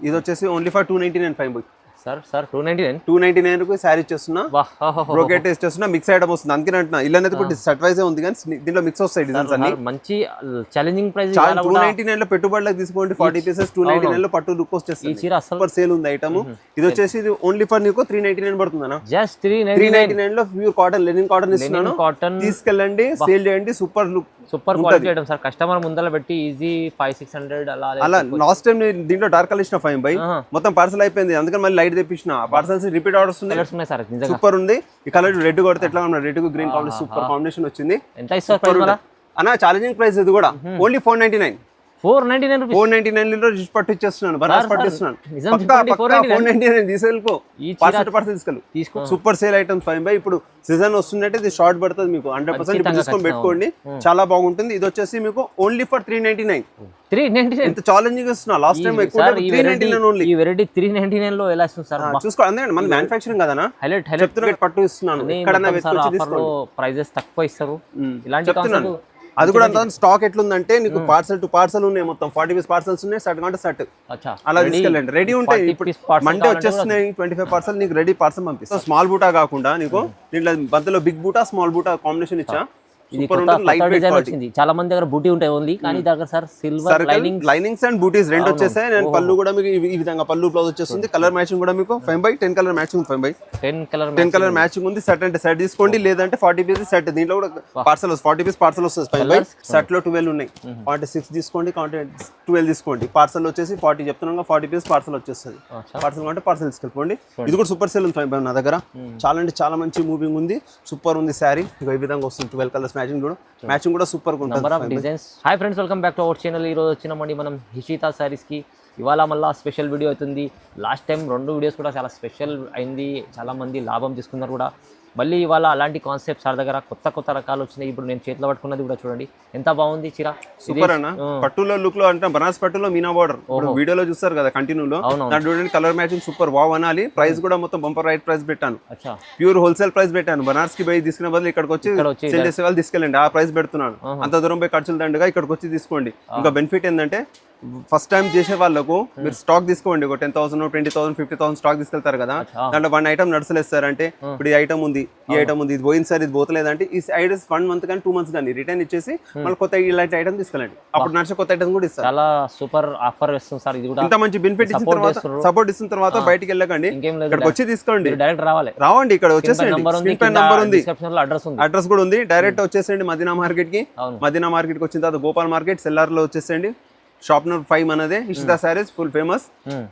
ఇది వచ్చేసి only for 299 five బాయ్. సార్ 299 కు శారీ ఇచ్చేస్తున్నా, బ్రోకెట్ ఇచ్చేస్తున్నా, మిక్స్ ఐటమ్ వస్తుంది. అందుకని అంటున్నా ఇల్లనైతే కూడా సెట్ వైజ్ ఉంది కానీ దీంట్లో మిక్స్ వస్తాయి డిజైన్స్ అన్ని. మంచి ఛాలెంజింగ్ ప్రైస్. 299 లో పెట్టుబడులకు తీసుకోండి 40 పీసెస్ 299 లో పట్టు లుక్ వచ్చేస్తుంది. సూపర్ సేల్ ఉంది ఐటమ్. ఇది వచ్చేసి ఓన్లీ ఫర్ నీకు 399 పడుతుందన్నా. జస్ట్ 399 లో ప్యూర్ కాటన్ లెనిన్ కాటన్ ఇస్తున్నాను. తీసుకెళ్ళండి, సేల్ చేయండి. Super look, super quality item sir. Customer ముందర పెట్టి ఈజీ 500-600 అలా. లాస్ట్ టైం దీంట్లో డార్క్ కలర్ ఇచ్చిన ఫైవ్ బై మొత్తం పార్సల్ అయిపోయింది. అందుకని మళ్ళీ లైట్ తెప్పించిన. పార్సల్స్ రిపీట్ ఆర్డర్స్ ఉన్నాయి సార్. సూపర్ ఉంది. ఈ కలర్ రెడ్ కొడితే ఎట్లా ఉన్నా, రెడ్ కు గ్రీన్ కాంబినేషన్ సూపర్ కాంబినేషన్ వచ్చింది. ఎంత ఇస్తారు అన్న? ఛాలెంజింగ్ ప్రైస్ ఇది కూడా ఓన్లీ 499. 499 లో పట్టు ఇచ్చేస్తున్నాను, బనారస్ పట్టు ఇస్తున్నాను. 499 తీసుకెళ్ళిపో, పార్సల్ తీసుకో. Super sale item five by. ఇప్పుడు సీజన్ వస్తుందంటే ఇది షార్ట్ పడుతుంది మీకు 100%. డిస్కౌంట్ పెట్టుకోండి, చాలా బాగుంటుంది. ఇది వచ్చేసి మీకు ఓన్లీ ఫర్ 399. ఎంత ఛాలెంజింగ్ ఇస్తున్నా. లాస్ట్ టైం ఎక్కువ 399 ఓన్లీ. ఈ వెరైటీ 399 లో ఎలా ఇస్తుంది సార్? చూసుకో, అంతే మన మ్యానుఫ్యాక్చరింగ్ కదనా. చెప్తున్నా పట్టు ఇస్తున్నాను. ప్రైజెస్ తక్కువ ఇస్తారు ఇలాంటి చెప్తున్నాను. అది కూడా అంత స్టాక్ ఎట్లుందంటే నీకు పార్సల్ టు పార్సల్ ఉన్నాయి. మొత్తం 40 పీస్ పార్సల్స్ ఉన్నాయి. సెట్ అంటే సెట్ అలా తీసుకెళ్ళండి. రెడీ ఉంటాయి. ఇప్పుడు మండే వచ్చేస్తున్నాయి 25 పార్సల్ నీకు రెడీ పార్సల్ పంపిస్తా. స్మాల్ బూటా కాకుండా నీకు దీంట్లో బంతలో బిగ్ బూటా స్మాల్ బూటా కాంబినేషన్ ఇచ్చా. చాలా మంది దగ్గర బూటీ ఉంటాయి ఓన్లీ, కానీ దగ్గర సార్ సిల్వర్ లైనింగ్స్ అండ్ బూటీస్ రెండు వచ్చేసాయి. నేను పళ్ళు కూడా మీకు ఈ విధంగా పళ్ళు బ్లౌజ్ వచ్చేస్తుంది. కలర్ మ్యాచింగ్ కూడా మీకు 5/10 కలర్ మ్యాచింగ్ 5/10 కలర్ మ్యాచింగ్ ఉంది. సెట్ అంటే సెట్ తీసుకోండి, లేదంటే 40 పీస్ సెట్. దీంట్లో కూడా పార్సల్ 40 పీస్ పార్సల్ వస్తుంది. 5/10 సెట్ లో 12 ఉన్నాయి. 46 తీసుకోండి, 12 తీసుకోండి. పార్సల్ వచ్చేసి 40 చెప్తున్నాగా 40 పీస్ పార్సల్ వచ్చేస్తుంది. పార్సల్ అంటే పార్సల్ తీసుకెళ్ళిపోండి. ఇది కూడా సూపర్ సేల్ ఉంది 5/10 నా దగ్గర. చాలా అంటే చాలా మంచి మూవింగ్ ఉంది. సూపర్ ఉంది శారీ. ఈ విధంగా వస్తుంది 12 కలర్స్ మ్యాచింగ్ కూడా. మ్యాచింగ్ కూడా సూపర్ ఉంటుంది. Hi friends, welcome back to our channel. ఈరోజు వచ్చినామండి మనం హిషితా సారీస్ కి. ఇవాళ మళ్ళీ స్పెషల్ వీడియో అవుతుంది. లాస్ట్ టైం 2 వీడియోస్ కూడా చాలా స్పెషల్ అయింది, చాలా మంది లాభం తీసుకున్నారు కూడా. మళ్ళీ ఇవాళ అలాంటి కాన్సెప్ట్స్ సార్ దగ్గర కొత్త రకాలు వచ్చినాయి. ఇప్పుడు నేను చేతిలో పట్టుకున్నది కూడా చూడండి ఎంత బాగుంది చీర. సూపర్ అన్న. పట్టులో లుక్ లో అంటే బనారస్ పట్టులో మీనా బార్డర్ వీడియోలో చూస్తారు కదా కంటిన్యూలో. చూడండి కలర్ మ్యాచింగ్ సూపర్ వావ్ అనాలి. ప్రైస్ కూడా మొత్తం బంపర్ రైట్ ప్రైస్ పెట్టాను. ప్యూర్ హోల్సేల్ ప్రైస్ పెట్టాను. బనారస్ కి పోయి తీసుకునే బదులు ఇక్కడికి వచ్చి సేల్ చేసే వాళ్ళు తీసుకెళ్ళండి. ఆ ప్రైస్ పెడుతున్నాను. అంత దూరం పోయి ఖర్చులు దండగా ఇక్కడికి వచ్చి తీసుకోండి. ఇంకా బెనిఫిట్ ఏంటంటే ఫస్ట్ టైం చేసే వాళ్ళకు మీరు స్టాక్ తీసుకోండి. ఒక 10,000 20,000 50,000 స్టాక్ తీసుకెళ్తారు కదా. దాంట్లో 1 ఐటమ్ నడుసలేస్తారంటే ఇప్పుడు ఈ ఐటమ్ ఉంది, ఈ ఐటమ్ ఉంది, ఇది పోయింది సార్, ఇది పోతలేదంటే ఈ ఐటమ్స్ 1 మంత్ కానీ 2 మంత్స్ కానీ రిటర్న్ ఇచ్చేసి మళ్ళీ కొత్త ఇలాంటి ఐటమ్ తీసుకెళ్ళండి. అప్పుడు నడిచే కొత్త ఐటమ్ కూడా ఇస్తారు. చాలా సూపర్ ఆఫర్ ఇస్తుంది సార్. ఇది కూడా ఇంత మంచి బెనిఫిట్ ఇచ్చిన తర్వాత సపోర్ట్ ఇస్తున్న తర్వాత బయటికి వెళ్ళకండి, ఇక్కడికి వచ్చి తీసుకోండి. డైరెక్ట్ రావండి, ఇక్కడ వచ్చేసండి. నంబర్ ఉంది, అడ్రస్ కూడా ఉంది. డైరెక్ట్ వచ్చేసండి మదీనా మార్కెట్ కి. మదీనా మార్కెట్ కి వచ్చిన తర్వాత గోపాల్ మార్కెట్ సెల్లార్ లో వచ్చేసండి. షాప్ నెంబర్ 5 మనదే. హిషితా సారీస్ ఫుల్ ఫేమస్,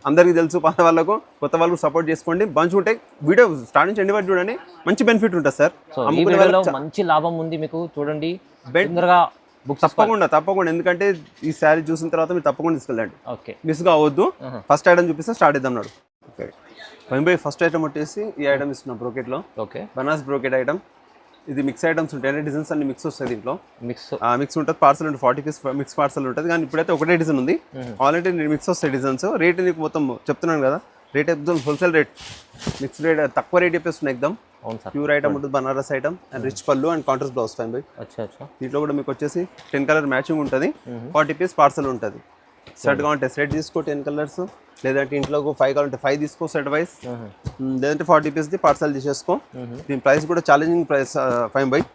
అందరికి తెలుసు. పాత వాళ్ళకు కొత్త వాళ్ళకు సపోర్ట్ చేసుకోండి. బంచ్ ఉంటాయి. వీడియో స్టార్ట్ నుంచి ఎండ్ వరకు చూడండి, మంచి బెనిఫిట్ ఉంటుంది సార్. మంచి లాభం ఉంది మీకు. చూడండి తప్పకుండా. ఎందుకంటే ఈ శారీ చూసిన తర్వాత మీరు తప్పకుండా తీసుకెళ్ళండి, మిస్ గా అవ్వద్దు. ఫస్ట్ ఐటమ్ చూపిస్తే స్టార్ట్ ఇద్దాం నాడు. ఫస్ట్ ఐటమ్ వచ్చేసి ఈ ఐటమ్ ఇస్తున్నాం బ్రోకెట్ లో. Banaras brocade item. ఇది మిక్స్ ఐటమ్స్ ఉంటాయి. డిజైన్స్ అన్ని మిక్స్ వస్తాయి. దీంట్లో మిక్స్ ఉంటుంది. పార్సల్ ఉంటుంది. 40 పీస్ మిక్స్ పార్సల్ ఉంటుంది. కానీ ఇప్పుడైతే ఒకటే డిజైన్ ఉంది. ఆల్రెడీ మిక్స్ వస్తాయి డిజైన్స్. రేట్ నీకు మొత్తం చెప్తున్నాను కదా, రేట్ ఎగ్దమ్ హోల్సేల్ రేట్. మిక్స్ రేట్ తక్కువ రేట్ చెప్పేస్తున్నాయి ఎగ్దమ్. ప్యూర్ ఐటమ్ ఉంటుంది. బనారస్ ఐటమ్ అండ్ రిచ్ పళ్ళు అండ్ కాంట్రాస్ట్ బ్లౌజ్ 5/10. దీంట్లో కూడా మీకు వచ్చేసి 10 కలర్ మ్యాచింగ్ ఉంటుంది. 40 పీస్ పార్సల్ ఉంటుంది. సెట్ కావాలంటే సెట్ తీసుకో 10 కలర్స్, లేదంటే ఇంట్లో 5 కావాలంటే 5 తీసుకో సెట్ వైస్, లేదంటే 40 పీస్ది పార్సల్ తీసేసుకో. దీని ప్రైస్ కూడా ఛాలెంజింగ్ ప్రైస్ 5/10.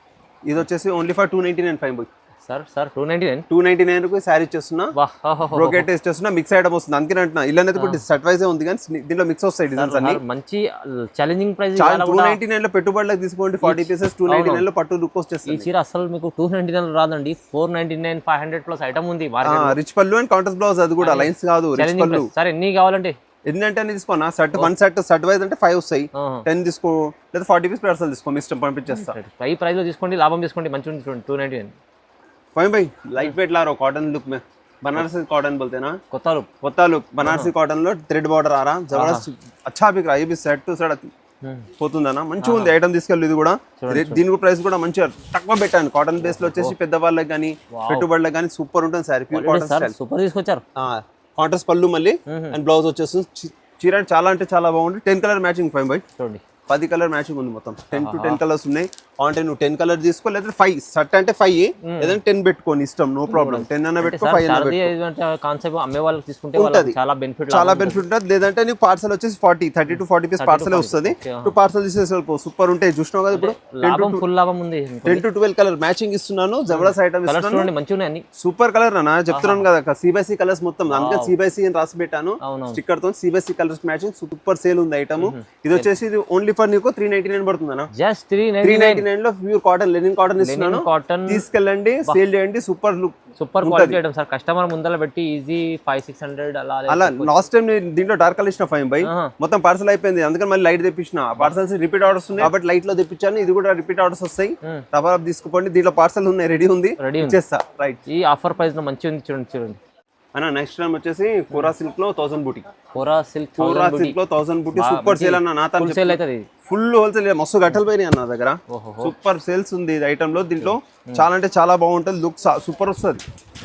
ఇది వచ్చేసి ఓన్లీ ఫర్ 299 5/10. సార్ 299 కు శారీ ఇచ్చేస్తున్నా, బ్రోకెట్ ఇచ్చేస్తున్నా. మిక్స్ ఐటమ్ వస్తుంది. అందుకని అంటున్నా ఇల్లనైతే కూడా సెట్ వైజ్ ఉంది కానీ దీంట్లో మిక్స్ వస్తాయి డిజైన్స్ అన్ని. మంచి ఛాలెంజింగ్ ప్రైస్. 299 లో పెట్టుబడులకు తీసుకోండి. 40 పీసెస్ 299 లో పట్టు లుక్ వచ్చేస్తుంది. ఈ చీర అసలు మీకు 299 రాదండి. 499 500 ప్లస్ ఐటమ్ ఉంది. రిచ్ పళ్ళు అండ్ కాంట్రాస్ట్ బ్లౌజ్. అది కూడా లైన్స్ కాదు, రిచ్ పళ్ళు. సార్ ఎన్ని కావాలంటే ఎన్నంటే అని తీసుకోనా. సెట్ వైజ్ అంటే 5 వస్తాయి. 10 తీసుకో, లేదా 40 పీస్ పార్సల్ తీసుకో, మీ ఇష్టం పంపించేస్తా. ఈ ప్రైస్ లో తీసుకోండి, లాభం తీసుకోండి. మంచి ఉంది. 299 भाई लाइट वेट ला रहा कॉटन लुक में, बनारसी कॉटन बोलते हैं ना, कोता लुक बनारसी कॉटन లో థ్రెడ్ బార్డర్ आ रहा जबरदस्त अच्छा बिक रहा है. ये भी सेट టు సెట్ పోతుందనా, మంచిగా ఉంది ఐటమ్. తీసుకెళ్ళి ఇది కూడా. దీనికి ప్రైస్ కూడా మంచిగా తక్కువ పెట్టాను. కాటన్ బేస్ లో వచ్చేసి పెద్ద వాళ్ళకి కానీ పెట్టుబడులకు కానీ సూపర్ ఉంటుంది sorry. Pure cotton style super తీసుకొచ్చారు. కాంట్రాస్ట్ పళ్ళు మళ్ళీ అండ్ బ్లౌజ్ వచ్చేసి చీర చాలా అంటే చాలా బాగుంది. 10 కలర్ మ్యాచింగ్ 5/10. 10 కలర్ మ్యాచింగ్ ఉంది మొత్తం 10 to 10 కలర్స్ ఉన్నాయి. అంటే నువ్వు 10 కలర్ తీసుకో, లేదా 5 షర్ట్ అంటే 5 ఏదైనా 10 పెట్టుకోని ఇష్టం, నో ప్రాబ్లం. 10 అన్న పెట్టుకో, 5 అన్న పెట్టుకో. కాన్సెప్ట్ అమ్మే వాళ్ళకి తీసుకుంటే వాళ్ళకి చాలా బెనిఫిట్ ఉంటుంది. లేదంటే నీకు పార్సల్ వచ్చేసి 30 to 40 పీస్ పార్సల్ వస్తుంది. నువ్వు పార్సల్ తీసేసుకో, సూపర్ ఉంటాయి. చూసినావు కదా ఇప్పుడు లాభం, ఫుల్ లాభం ఉంది. 10 to 12 కలర్ మ్యాచింగ్ ఇస్తున్నాను, జబర్దస్త్ ఐటమ్ ఇస్తున్నాను. మంచిగా ఉన్నాయి, సూపర్ కలర్ అన్న, చెప్తున్నాను కదా CBC కలర్స్ మొత్తం. అందుకని CBC అని రాసి పెట్టాను స్టిక్కర్ తో. CBC colours matching super sale ఉంది ఐటమ్. ఇది వచ్చేసి ఓన్లీ ఫర్ నీకు 399 పడుతుంది అన్న. జస్ట్ 399 లో ప్యూర్ కాటన్, లెనిన్ కాటన్ ఇస్తున్నాను. తీసుకెళ్ళండి, సేల్ చేయండి. Super look, super quality item sir. Customer ముందర పెట్టి ఈజీ 500-600 అలా. లాస్ట్ టైం దీంట్లో డార్క్ కలర్ ఇచ్చిన 5 బై మొత్తం పార్సల్ అయిపోయింది. అందుకని మళ్ళీ లైట్ తెప్పించిన. పార్సల్స్ రిపీట్ ఆర్డర్స్ ఉన్నాయి కాబట్టి లైట్ లో తెప్పించాను. ఇది కూడా రిపీట్ ఆర్డర్స్ వస్తాయి. రఫ్ తీసుకోండి. దీంట్లో పార్సల్ ఉన్నాయి, రెడీ ఉంది, చేస్తా. రైట్, ఈ ఆఫర్ ప్రైస్ లో మంచిగా ఉంది, చూడండి అన్న. నెక్స్ట్ టైం వచ్చేసి కోరా సిల్క్ లో 1000 బూటీ. కోరా సిల్క్ లో 1000 బూటీ సూపర్ సేల్ అన్న. నా సేల్ అవుతుంది, ఫుల్ హోల్సేల్, మస్తు గట్టలు పోయినాయి అన్న దగ్గర. సూపర్ సేల్స్ ఉంది ఇది ఐటమ్ లో. దీంట్లో చాలా అంటే చాలా బాగుంటుంది, లుక్ సూపర్ వస్తుంది.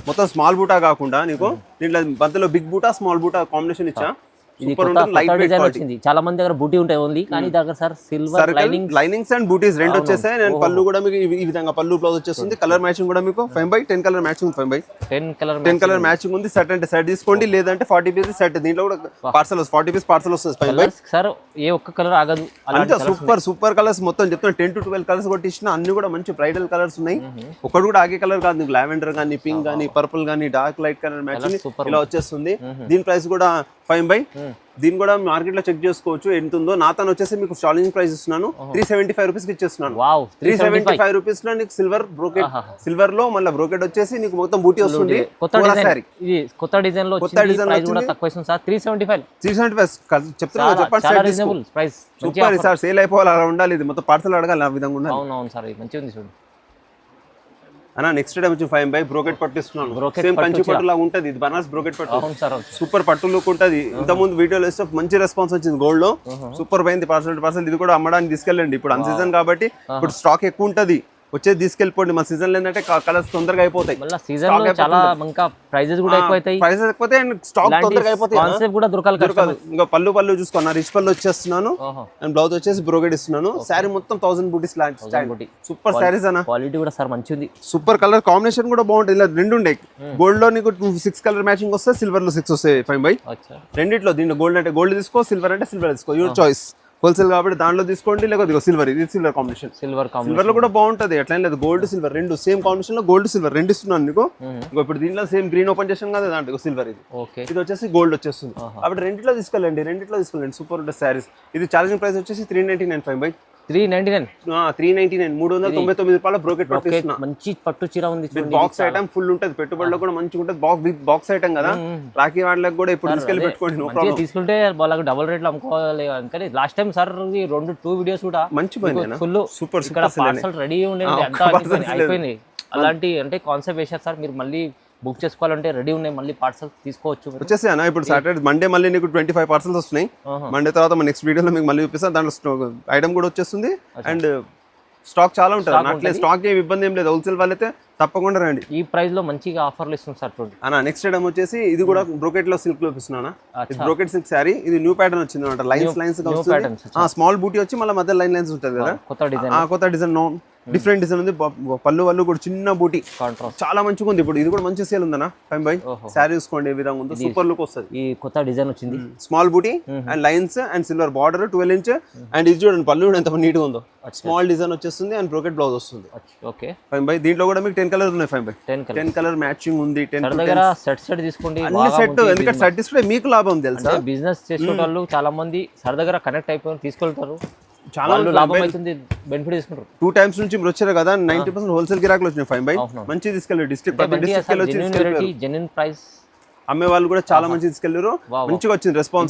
మొత్తం స్మాల్ బూటా కాకుండా నీకు దీంట్లో బంతిలో బిగ్ బూటా, స్మాల్ బూటా కాంబినేషన్ ఇచ్చా. చాలా మంది దగ్గర బూటీ ఉంటాయి ఓన్లీ, కానీ దగ్గర సార్ సిల్వర్ లైనింగ్స్ అండ్ బూటీస్ రెండు వచ్చేసాయి. నేను పళ్ళు కూడా మీకు ఈ విధంగా పళ్ళు బ్లౌజ్ వచ్చేస్తుంది. కలర్ మ్యాచింగ్ కూడా మీకు 5/10 కలర్ మ్యాచింగ్, 5/10 కలర్ మ్యాచింగ్ ఉంది. సెట్ అంటే సెట్ తీసుకోండి, లేదంటే 40 పీస్ సెట్. దీంట్లో కూడా పార్సల్ 40 పీస్ పార్సల్ వస్తుంది. సార్ ఏ ఒక్క కలర్ ఆగదు, సూపర్ కలర్స్ మొత్తం చెప్తున్నా. 10 to 12 కలర్స్ కొట్టించిన, అన్ని కూడా మంచి బ్రైడల్ కలర్స్ ఉన్నాయి. ఒకటి కూడా ఆగే కలర్ కాదు, నీకు లావెండర్ కానీ, పింక్ కానీ, పర్పుల్ కానీ, డార్క్ లైట్ కలర్ మ్యాచింగ్ ఇలా వచ్చేస్తుంది. దీని ప్రైస్ కూడా 5/. దీని కూడా మార్కెట్ లో చెక్ చేసుకోవచ్చు ఎంత ఉందో. నా తను వచ్చేసి మీకు ఛాలెంజ్ ప్రైస్ ఇస్తున్నాను, 375 రూపీస్ ఇచ్చేస్తున్నాను. 375 రూపీస్ లో నీకు సిల్వర్ బ్రోకెట్, సిల్వర్ లో మళ్ళీ బ్రోకెట్ వచ్చేసి నీకు మొత్తం బూటీ వస్తుంది. కొత్త డిజైన్ లో తక్కువ సార్. 375 చెప్తున్నా. సూపర్ సార్, సేల్ అయిపోవాలి అలా ఉండాలి. ఇది మొత్తం పార్సల్ అడగాలి, ఆ విధంగా ఉండాలి. అవునవును సార్, మంచిగా ఉంది చూడండి అన్న. నెక్స్ట్ టైం వచ్చి 5/. బ్రోకెట్ పట్టు ఇస్తున్నాను. సేమ్ కంచి పట్టు లాగా ఉంటది. ఇది బనారస్ బ్రోకెట్ పట్టు, సూపర్ పట్టు లుక్ ఉంటది. ఇంత ముందు వీడియోలో వేస్తే మంచి రెస్పాన్స్ వచ్చింది గోల్డ్ లో. సూపర్ పోయింది పార్సల్. ఇది కూడా అమ్మడానికి తీసుకెళ్ళండి. ఇప్పుడు అన్ సీజన్ కాబట్టి ఇప్పుడు స్టాక్ ఎక్కువ ఉంటది. వచ్చేది తీసుకెళ్ళిపోండి. మన సీజన్ లో ఏంటంటే కలర్స్ తొందరగా అయిపోతాయి. ప్రైజెస్ కూడా ఎక్కువైతే స్టాక్ తొందరగా అయిపోతాయి. ఇంకా పళ్ళు చూసుకున్నా, రిచ్ పళ్ళు వచ్చేస్తున్నాను. అండ్ బ్లౌజ్ వచ్చేసి బ్రోకెట్ ఇస్తున్నాను. శారీ మొత్తం 1000 బూటీస్ సూపర్ శారీస్ అన్న. క్వాలిటీ కూడా సార్ మంచిది. సూపర్ కలర్ కాంబినేషన్ కూడా బాగుంటుంది. ఇలా రెండు ఉండే గోల్డ్ లో నీకు 6 కలర్ మ్యాచింగ్ వస్తాయి, సిల్వర్ లో 6 వస్తాయి. 5/. రెండిట్లో దీంట్లో గోల్డ్ అంటే గోల్డ్ తీసుకో, సిల్వర్ అంటే సిల్వర్ తీసుకో, యువర్ చాయిస్. హోల్సేల్ కాబట్టి దాంట్లో తీసుకోండి, లేకపోతే సిల్వర్. ఇది సిల్వర్ కాంబినేషన్. సిల్వర్ లో కూడా బాగుంటది. ఎట్లా లేదు, గోల్డ్ సిల్వర్ రెండు సేమ్ కాంబినేషన్ లో గోల్డ్ సిల్వర్ రెండు ఇస్తున్నాను నీకు. ఇప్పుడు దీంట్లో సేమ్ గ్రీన్ ఓపెన్ చేసాం కదా, దాంట్లో సిల్వర్. ఇది వచ్చేసి గోల్డ్ వచ్చేస్తుంది. కాబట్టి రెండిట్లో తీసుకెళ్ళండి. సూపర్ ఉంటుంది శారీస్. ఇది ఛాలెంజింగ్ ప్రైస్ వచ్చేసి 399. 5/. 399 399 రూపాయల బ్రోకెట్ పట్టు. మంచి పట్టు చీర ఉంది. బాక్స్ ఐటమ్ ఫుల్ ఉంటది, పెట్టుబడిలో కూడా మంచిగా ఉంటది. బాక్స్ ఐటమ్ కదా, రాఖీ వాళ్ళకి కూడా ఇప్పుడు తీసుకెళ్ళి పెట్టుకోండి. తీసుకుంటే వాళ్ళకి డబుల్ రేట్లు అమ్ముకోవాలి. కానీ లాస్ట్ టైం సార్ 2 వీడియోస్ కూడా మంచి ఫుల్ సూపర్ పార్సల్ రెడీ ఉండేది, అంతా అయిపోయింది. అలాంటి అంటే కాన్సెప్ట్ వేసారు సార్. మీరు మళ్ళీ బుక్ చేసుకోవాలంటే రెడీ ఉన్నాయి, మళ్ళీ పార్సల్ తీసుకోవచ్చు. వచ్చేసి అన్న ఇప్పుడు సాటర్డే మండే మళ్ళీ నీకు 25 పార్సల్స్ వస్తున్నాయి. మండే తర్వాత నెక్స్ట్ వీడియోలో మీకు మళ్ళీ చూపిస్తాను. దాంట్లో ఐటమ్ కూడా వచ్చేస్తుంది అండ్ స్టాక్ చాలా ఉంటుంది. అట్లే స్టాక్ ఏమి ఇబ్బంది ఏం లేదు. హోల్సేల్ వాళ్ళైతే తప్పకుండా రండి. ఈ ప్రైస్ లో మంచిగా ఆఫర్లు ఇస్తుంది సార్. చూడండి అన్న. నెక్స్ట్ ఐటమ్ వచ్చేసి ఇది కూడా బ్రోకెట్ లో సిల్క్ లో ఇస్తున్నాను. Brocade silk sari. ఇది న్యూ ప్యాటర్న్ వచ్చింది అనమాట. లైన్స్ స్మాల్ బూటీ వచ్చి మళ్ళీ మధ్య లైన్స్ ఉంటుంది కదా, కొత్త డిజైన్ డిఫరెంట్ డిజైన్ ఉంది. పళ్ళు కూడా చిన్న బూటీ చాలా మంచిగా ఉంది. ఇప్పుడు ఇది కూడా మంచి సేల్ ఉందన్న. 5/. శారీ చూసుకోండి ఏ విధంగా ఉందో, సూపర్ లుక్ వస్తుంది. ఈ కొత్త డిజైన్ వచ్చింది. Small buti and lines and silver border 12 inch. And ఇది చూడండి పళ్ళు ఎంత నీట్ గా ఉందో. స్మాల్ డిజైన్ వచ్చేస్తుంది అండ్ బ్రోకెట్ బ్లౌజ్ వస్తుంది. 5/. దీంట్లో కూడా మీకు 10 కలర్ ఉన్నాయి. 5/. 10 కలర్ మ్యాచింగ్ ఉంది. 10 సెట్ తీసుకోండి, సెట్. ఎందుకంటే సెట్ తీసుకుంటే మీకు లాభం తెలుసా. బిజినెస్ చేసే వాళ్ళు చాలా మంది సర్ దగ్గర కనెక్ట్ అయిపోయి తీసుకెళ్తారు. చాలా లాభం అవుతుంది, బెనిఫిట్ తీసుకుంటారు. 2 టైమ్స్ నుంచి మీరు వచ్చారు కదా, 90% హోల్సేల్ గిరాకులు వచ్చినాయి. 5/. మంచి తీసుకెళ్ళి డిస్ట్రిక్ట్ జెన్యూన్ ప్రైస్ అమ్మే వాళ్ళు కూడా చాలా మంచి తీసుకెళ్లారు. మంచిగా వచ్చింది రెస్పాన్స్.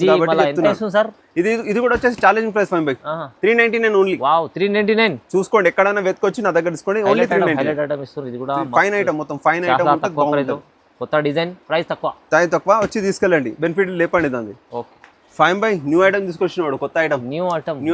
ఇది కూడా వచ్చేసి ఛాలెంజింగ్ ప్రైస్ 5/. 399 ఓన్లీ. 399 చూసుకోండి, ఎక్కడైనా వెతుకొచ్చి నా దగ్గర తీసుకోండి. ఓన్లీ 399. ఇది కూడా ఫైన్ ఐటమ్, మొత్తం ఫైన్ ఐటమ్ ఉంటుంది. కొత్త డిజైన్, ప్రైస్ తక్కువ వచ్చి తీసుకెళ్ళండి. బెనిఫిట్ లేపండి దాన్ని. Okay. Fine by new item తీసుకొచ్చినాడు, కొత్త ఐటమ్. న్యూ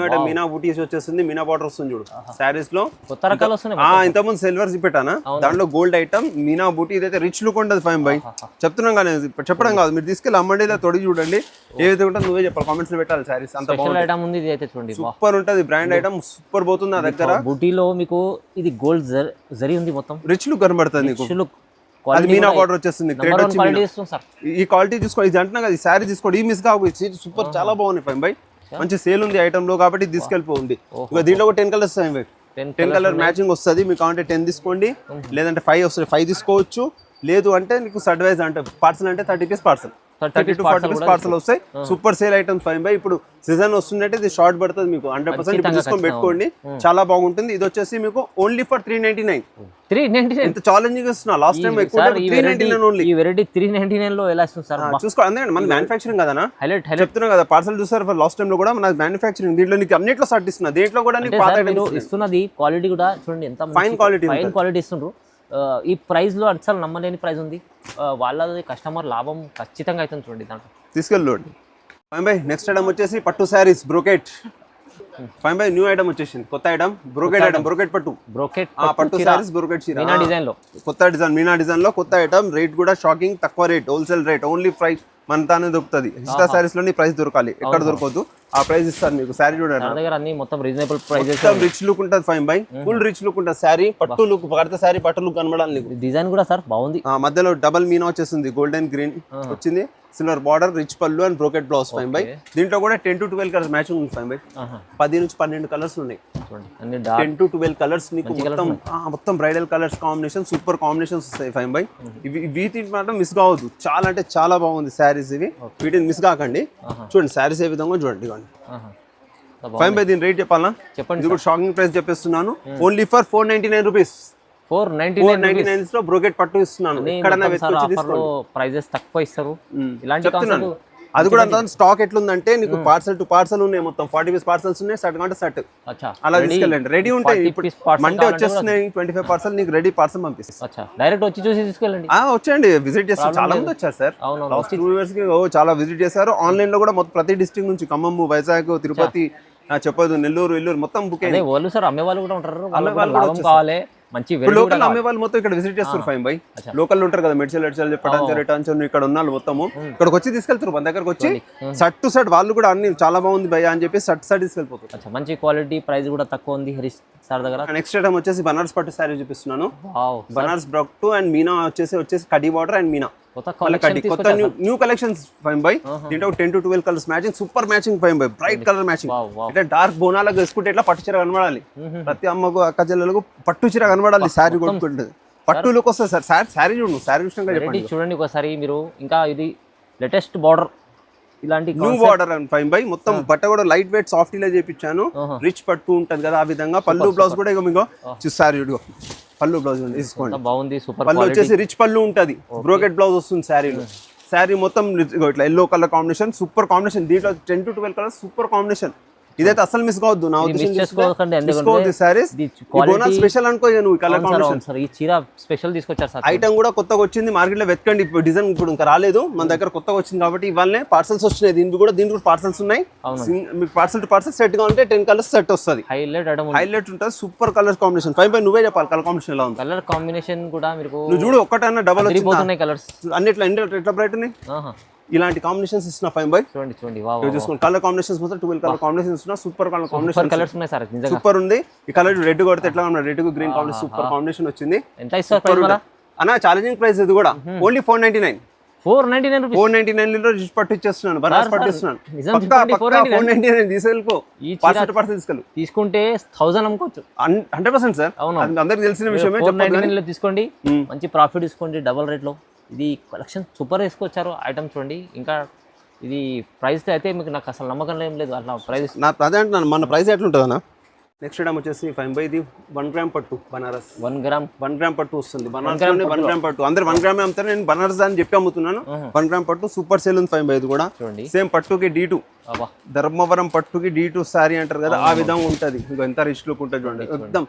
ఐటమ్ మీనా బూటీస్ వచ్చేస్తుంది, మీనా బార్డర్ వస్తుంది చూడు శారీస్ లో. కొత్త రకాలు వస్తున్నాయి. ఇంతకుముందు సిల్వర్స్ పెట్టానా, దాంట్లో గోల్డ్ ఐటమ్ మీనా బూటీ. ఇదైతే రిచ్ లుక్ ఉంటుంది ఫైన్ బై. చెప్తున్నాం కానీ చెప్పడం కాదు, మీరు తీసుకెళ్ళి అమ్మండి, ఇలా తొడిగి చూడండి ఏదైతే ఉంటుంది నువ్వే చెప్పాలి, కామెంట్స్ లో పెట్టాలి. శారీస్ అంత ఐటమ్ ఉంది, ఇది అయితే చూడండి సూపర్ ఉంటుంది, బ్రాండ్ ఐటమ్ సూపర్ పోతుంది నా దగ్గర. బూటీలో మీకు ఇది గోల్డ్ జరీ ఉంది, మొత్తం రిచ్ లుక్ కనబడుతుంది నీకు. అది మీనా బార్డర్ వచ్చేస్తుంది, ఈ క్వాలిటీ చూసుకో. ఇది అంటున్నా కదా, ఈ శారీ తీసుకోండి, ఈ మిస్ కాకపోయి సూపర్ చాలా బాగుంది ఫైన్ బై. మంచి సేల్ ఉంది ఐటమ్ లో కాబట్టి తీసుకెళ్ళిపోండి. ఇక దీంట్లో కూడా 10 colours fine by, 10 colour matching వస్తుంది. మీకు కావాలంటే 10 తీసుకోండి, లేదంటే 5 వస్తుంది, 5 తీసుకోవచ్చు. లేదు అంటే నీకు సర్వైజ్ అంటే పార్సల్ అంటే 30 piece parcel, 30 to 40 piece parcel వస్తాయి. Super sale items fine by. ఇప్పుడు సీజన్ వస్తుందంటే ఇది షార్ట్ పడుతుంది మీకు 100%. తీసుకొని పెట్టుకోండి, చాలా బాగుంటుంది. ఇది వచ్చేసి మీకు ఓన్లీ ఫర్ 399. ఎంత ఛాలెంజింగ్ ఇస్తున్నా, లాస్ట్ టైం ఎక్కువ 399 ఓన్లీ. ఈ వెరైటీ 399 లో ఎలా ఇస్తుంది సార్? చూసుకో, అందుకే మన మ్యానుఫ్యాక్చరింగ్ కదా, చెప్తున్నా కదా. పార్సల్ చూసారు లాస్ట్ టైం లో కూడా మన మ్యానుఫ్యాక్చరింగ్. దీంట్లో నీకు అన్నిట్లో స్టార్ట్ ఇస్తున్నా, దీంట్లో కూడా నీకు పాత ఐటమ్స్ ఇస్తున్నది. క్వాలిటీ కూడా చూడండి ఎంత ఫైన్ క్వాలిటీ ఇస్తుండ్రు. ఈ ప్రైస్ లో అసలు నమ్మలేని ప్రైస్ ఉంది. వాళ్ళది కస్టమర్ లాభం ఖచ్చితంగా అవుతుంది చూడండి దాంట్లో. తీసుకెళ్ళండి ఫైన్ బై. నెక్స్ట్ ఐటమ్ వచ్చేసి పట్టు saris brocade. Fine by new item వచ్చేసింది, కొత్త ఐటమ్ బ్రోకెట్ ఐటమ్. బ్రోకెట్ పట్టు శారీస్ బ్రోకెట్ చీర, మీనా డిజైన్ లో కొత్త డిజైన్, మీనా డిజైన్ లో కొత్త ఐటమ్. రేట్ కూడా షాకింగ్ తక్కువ rate, wholesale rate. Only price మన తానే దొరుకుతుంది. హిస్టా శారీస్ లోని ప్రైస్ దొరకాలి, ఎక్కడ దొరకదు. ఆ ప్రైస్ ఇస్తారు మీకు. శారీ చూడండి, మొత్తం రీజనబుల్ ప్రైస్, రిచ్ లుక్ ఉంటుంది fine by. Full rich look ఉంటుంది శారీ. పట్టు లుక్, కడితే శారీ పట్టు లుక్ కనబడాలి నీకు. డిజైన్ కూడా సార్ బాగుంది. మధ్యలో డబల్ మీనా వచ్చేసింది, గోల్డెన్ గ్రీన్ వచ్చింది, సిల్వర్ బార్డర్, రిచ్ పళ్ళు and brocade blouse fine by. దీంట్లో కూడా 10 to 12 కలర్స్ మ్యాచింగ్ ఉంది ఫైన్ బై. 10 నుంచి 12 కలర్స్ ఉన్నాయి, 10 to 12 కలర్స్ నీకు. మొత్తం bridal colours combination, super combinations వస్తాయి ఫైన్ బై. వీటి మాత్రం మిస్ కావద్దు, చాలా అంటే చాలా బాగుంది శారీస్ ఇవి. వీటిని మిస్ కాకండి. చూడండి శారీస్ ఏ విధంగా చూడండి ఫైన్ బై. దీని రేట్ చెప్పాలా చెప్పండి, ఇది కూడా షాకింగ్ ప్రైస్ చెప్పేస్తున్నాను. Only for 499 rupees. 499 లో బ్రోకెట్ పట్టు ఇస్తున్నాను. ప్రైజెస్ తక్కువ ఇస్తారు ఇలాంటి చెప్తున్నాను. అది కూడా అంత స్టాక్ ఎట్లుందంటే నీకు పార్సల్ టు పార్సల్ ఉన్నాయి, మొత్తం 40 పీస్ పార్సల్స్ ఉన్నాయి, సెట్ అంటే సెట్ అలా తీసుకెళ్ళండి. రెడీ ఉంటాయి. ఇప్పుడు మండే వచ్చేస్తున్నాయి 25 పార్సల్, నీకు రెడీ పార్సల్ పంపిస్తాను. డైరెక్ట్ వచ్చి చూసి తీసుకెళ్ళండి. వచ్చేయండి, విజిట్ చేస్తారు. చాలా మంది వచ్చారు సార్ లాస్ట్ 2 years కి, చాలా విజిట్ చేశారు. ఆన్లైన్ లో కూడా మొత్తం ప్రతి డిస్ట్రిక్ట్ నుంచి, ఖమ్మం, వైజాగ్, తిరుపతి, చెప్పదు, నెల్లూరు మొత్తం బుక్ అయ్యింది. వాళ్ళు సార్ అమ్మే వాళ్ళు కూడా ఉంటారు, కావాలి మంచి లోకల్ అమ్మే వాళ్ళు మొత్తం ఇక్కడ విజిట్ చేస్తారు ఫైన్ బై. లోకల్ ఉంటారు కదా, మెడ్చల్ చెప్పడం రిటర్న్స్ ఇక్కడ ఉన్న మొత్తము ఇక్కడికి వచ్చి తీసుకెళ్తారు. మన దగ్గరకు వచ్చి షర్ట్ టు షర్ట్ వాళ్ళు కూడా అన్ని చాలా బాగుంది భయ్యా అని చెప్పి షర్ట్ తీసుకెళ్ళిపోతారు. మంచి క్వాలిటీ, ప్రైస్ కూడా తక్కువ ఉంది హరీష్ సార్ దగ్గర. నెక్స్ట్ ఐటమ్ వచ్చేసి బనారస్ పట్టు శారీ చూపిస్తున్నాను. బనారస్ బ్రాక్టు అండ్ మీనా వచ్చేసి కడి బార్డర్ అండ్ మీనా కొత్త న్యూ కలెక్షన్స్ ఫైన్ బై. దీంట్లో 10 to 12 colours matching, super matching fine by. Bright colour matching, అంటే డార్క్ బోనాలకు వేసుకుంటే ఎట్లా పట్టు చీర కనబడాలి. ప్రతి అమ్మకు, అక్క చెల్లెలకు పట్టు చీర కనబడాలి. శారీ కొట్టుకుంటుంది, పట్టు లుక్ వస్తుంది సార్. శారీ చూడండి, శారీ చూడండి చూడండి ఒకసారి మీరు. ఇంకా ఇది లేటెస్ట్ బార్డర్, ఇలాంటి new border and fine by. మొత్తం బట్ట కూడా లైట్ వెయిట్ సాఫ్ట్ ఇలా చేపించాను. రిచ్ పట్టు ఉంటది కదా, ఆ విధంగా. పళ్ళు బ్లౌజ్ కూడా ఇక మీకు చూస్తారు, పళ్ళు బ్లౌజ్ తీసుకోండి, బాగుంది. సూపర్ పళ్ళు వచ్చేసి రిచ్ పళ్ళు ఉంటది, బ్రోకెట్ బ్లౌజ్ వస్తుంది శారీలో. శారీ మొత్తం ఇట్లా yellow colour combination, super combination. దీంట్లో 10 to 12 కలర్స్, సూపర్ కాంబినేషన్. ఇదైతే అసలు మిస్ కావద్దు. నా ఉద్దేశం స్పెషల్ అనుకో నువ్వు. కలర్ కాంబినేషన్ ఈ చీర స్పెషల్ తీసుకొచ్చారు సార్. ఐటమ్ కూడా కొత్తగా వచ్చింది, మార్కెట్ లో వెతకండి. ఇప్పుడు డిజైన్ ఇప్పుడు ఇంకా రాలేదు, మన దగ్గర కొత్తగా వచ్చింది కాబట్టి ఇవాళనే పార్సల్స్ వచ్చినాయి. దీనికి కూడా పార్సల్స్ ఉన్నాయి. మీకు పార్సల్ టు పార్సల్ సెట్ గా ఉంటే 10 కలర్స్ సెట్ వస్తుంది. హైలైట్ ఉంటుంది, super colour combination. Fine by నువ్వే చెప్పాలి కలర్ కాంబినేషన్ ఎలా ఉంది. కలర్ కాంబినేషన్ కూడా నువ్వు చూడు, ఒక్కటన్నా డబల్ వచ్చింది కలర్స్ అన్నిట్లో. ఎట్లా బ్రైట్ ఉన్నాయి ఇలాంటి కాంబినేషన్స్ ఇస్తున్నా ఫైన్ బై. చూడండి చూసుకోండి, కలర్ కాంబినేషన్స్ మొత్తం 12 కలర్ కాంబినేషన్ ఇస్తున్నా. సూపర్ కలర్ కాంబినేషన్, కలర్స్ ఉన్నాయి సార్, సూపర్ ఉంది. ఈ కలర్ రెడ్ కొడితే ఎట్లా ఉన్నా, రెడ్ కు గ్రీన్ కాంబినేషన్ సూపర్ కాంబినేషన్ వచ్చింది. ఎంత ఇస్తారు అన్న? ఛాలెంజింగ్ ప్రైస్ ఇది కూడా. ఓన్లీ 499. 499 రిచ్ పట్టు ఇచ్చేస్తున్నాను, బనారస్ పట్టు ఇస్తున్నాను. 499 తీసుకెళ్ళిపో, పార్సల్ తీసుకెళ్ళు. తీసుకుంటే 1000 అమ్ముకోవచ్చు 100% సార్. అందరికి తెలిసిన విషయమే. 499 తీసుకోండి, మంచి ప్రాఫిట్ తీసుకోండి డబల్ రేట్ లో. ఇది కలెక్షన్ సూపర్ వేసుకొచ్చారు ఐటమ్ చూడండి. ఇంకా ఇది ప్రైస్ అయితే మీకు నాకు అసలు నమ్మకం ఏం లేదు అట్లా ప్రైస్. అదే అంటున్నాను, మన ప్రైస్ ఎట్లుంటుంది అన్న? నెక్స్ట్ ఐటమ్ వచ్చేసి ఫైన్ బై. ఇది 1 గ్రామ్ పట్టు బనారస్. 1 గ్రామ్ పట్టు వస్తుంది బనారస్. 1 గ్రామ్ పట్టు అందరు 1 గ్రామే అమ్ముతారు, నేను బనారస్ అని చెప్పి అమ్ముతున్నాను. 1 గ్రామ్ పట్టు సూపర్ సేల్ ఉంది ఫైన్ బై. ఇది కూడా సేమ్ పట్టుకి D2, ధర్మవరం పట్టుకి D2 సారీ అంటారు కదా, ఆ విధంగా ఉంటది. ఇంకా ఎంత రిచ్ లుక్ ఉంటుంది చూడండి, ఎక్దమ్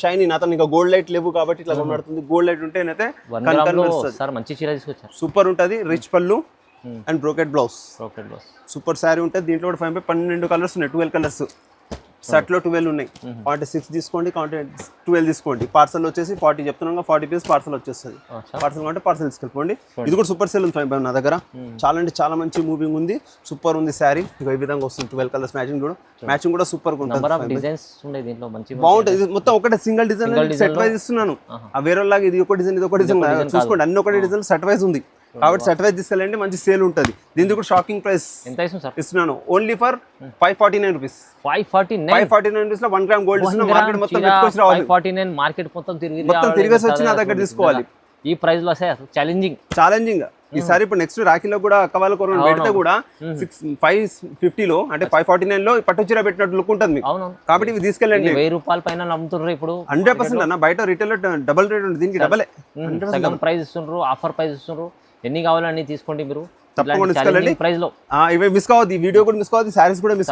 షైనీ. నాతో ఇంకా గోల్డ్ లైట్ లేవు కాబట్టి ఇట్లా కనబడుతుంది. గోల్డ్ లైట్ ఉంటే మంచి చీర తీసుకొచ్చారు, సూపర్ ఉంటది. రిచ్ పళ్ళు, and brocade blouse okay boss. Super sari ఉంటుంది. దీంట్లో కూడా 5 by 12 కలర్స్ ఉన్నాయి, 12 కలర్స్. సెట్లో 12 ఉన్నాయి. 46 తీసుకోండి, 12 తీసుకోండి. పార్సల్ వచ్చేసి 40 చెప్తున్నాం, 40 పీస్ పార్సల్ వచ్చేస్తుంది. పార్సల్ అంటే పార్సల్ తీసుకెళ్ళిపోండి. ఇది కూడా సూపర్ సేల్ ఉంది 5 by నా దగ్గర. చాలా అంటే చాలా మంచి మూవింగ్ ఉంది, సూపర్ ఉంది శారీ. ఇక ఈ విధంగా వస్తుంది 12 కలర్స్ మ్యాచింగ్ కూడా. మ్యాచింగ్ కూడా సూపర్ ఉంటుంది, డిజైన్స్ ఉన్నాయి దీంట్లో మంచి బాగుంటుంది. ఇది మొత్తం ఒకటే సింగిల్ డిజైన్ సెట్ వైజ్ ఇస్తున్నాను. ఆ వేరే లాగా ఇది ఒక డిజైన్, ఇది ఒక డిజైన్ చూసుకోండి. అన్ని ఒకటే డిజైన్ సెట్ వైజ్ ఉంది కాబట్టి సెట్ వైజ్ తీసుకెళ్ళండి, మంచి సేల్ ఉంటుంది. దీనికి కూడా షాకింగ్ ప్రైస్ ఎంత ఇస్తున్నాను, ఓన్లీ ఫర్ 549 రూపీస్. 549 రూపీస్ లో 1 గ్రామ్ గోల్డ్ ఇస్తున్నాను. మార్కెట్ మొత్తం పెట్టుకొచ్చి రావాలి, 549 మార్కెట్ మొత్తం తిరిగేసి వచ్చి నా దగ్గర తీసుకోవాలి. ఈ ప్రైస్ లో ఛాలెంజింగ్. ఈసారి ఇప్పుడు నెక్స్ట్ రాఖీలో కూడా అక్కవాళ్ళ కొరకు పెడితే కూడా 550 లో అంటే 549 లో పట్టు చీర పెట్టినట్టు లుక్ ఉంటుంది మీకు. కాబట్టి ఇవి తీసుకెళ్ళండి. 1000 రూపాయల పైన అమ్ముతున్నారు ఇప్పుడు. 100% అన్న, బయట రిటైల్ లో డబుల్ రేట్ ఉంటుంది, దీనికి డబలే. సగం ప్రైస్ ఇస్తున్నారు, ఆఫర్ ప్రైస్ ఇస్తున్నారు. ఎన్ని కావాలని తీసుకోండి మీరు, తప్పకుండా తీసుకెళ్ళండి. ప్రైస్ లో ఇవి మిస్ కావద్దు, ఈ వీడియో కూడా మిస్ కావద్దు, సారీస్ కూడా మిస్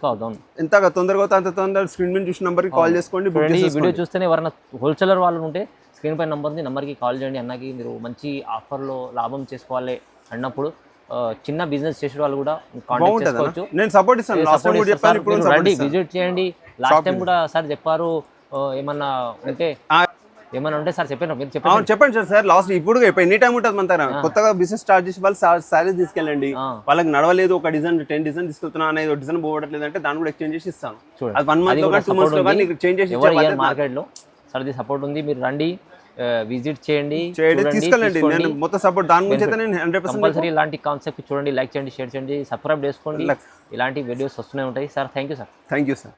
కావద్దు. ఎంత తొందరగా అవుతా అంత తొందరగా స్క్రీన్ మీద చూసిన నంబర్ కి కాల్ చేసుకోండి. ఈ వీడియో చూస్తేనే ఎవరైనా హోల్సేలర్ వాళ్ళు ఉంటే స్క్రీన్ పై నంబర్కి కాల్ చేయండి. అన్నకి మీరు మంచి ఆఫర్లో లాభం చేసుకోవాలి అన్నప్పుడు చిన్న బిజినెస్ చేసే వాళ్ళు కూడా కాంటాక్ట్ చేసుకోవచ్చు. నేను సపోర్ట్ ఇస్తాను. లాస్ట్ టైం కూడా చెప్పాను, ఇప్పుడు రండి విజిట్ చేయండి. లాస్ట్ టైం కూడా సార్ చెప్పారు, ఏమన్నా ఉంటే సార్ చెప్పాను, మీరు చెప్పండి సార్. లాస్ట్ ఇప్పుడు ఎనీ టైం ఉంటుంది మన దగ్గర. కొత్తగా బిజినెస్ స్టార్ట్ చేసి వాళ్ళు సారీస్ తీసుకెళ్ళండి. వాళ్ళకి నడవలేదు, ఒక డిజైన్ 10 డిజైన్ తీసుకెళ్తున్నా అనేది డిజైన్ పోవట్లేదు అంటే దాన్ని కూడా ఎక్స్చేంజ్ చేసి ఇస్తాను. అది 1 మంత్ లో 2 మంత్స్ లో చేంజ్ చేసి మార్కెట్ లో సార్ సపోర్ట్ ఉంది. మీరు రండి, విజిట్ చేయండి, తీసుకెళ్ళండి. నేను మొత్తం సపోర్ట్ దాని గురించి అయితే నేను 100% కంపల్సరీ ఇలాంటి కాన్సెప్ట్ చూడండి, లైక్ చేయండి, షేర్ చేయండి, సబ్స్క్రైబ్ చేసుకోండి. ఇలాంటి వీడియోస్ వస్తూనే ఉంటాయి సార్. Thank you sir.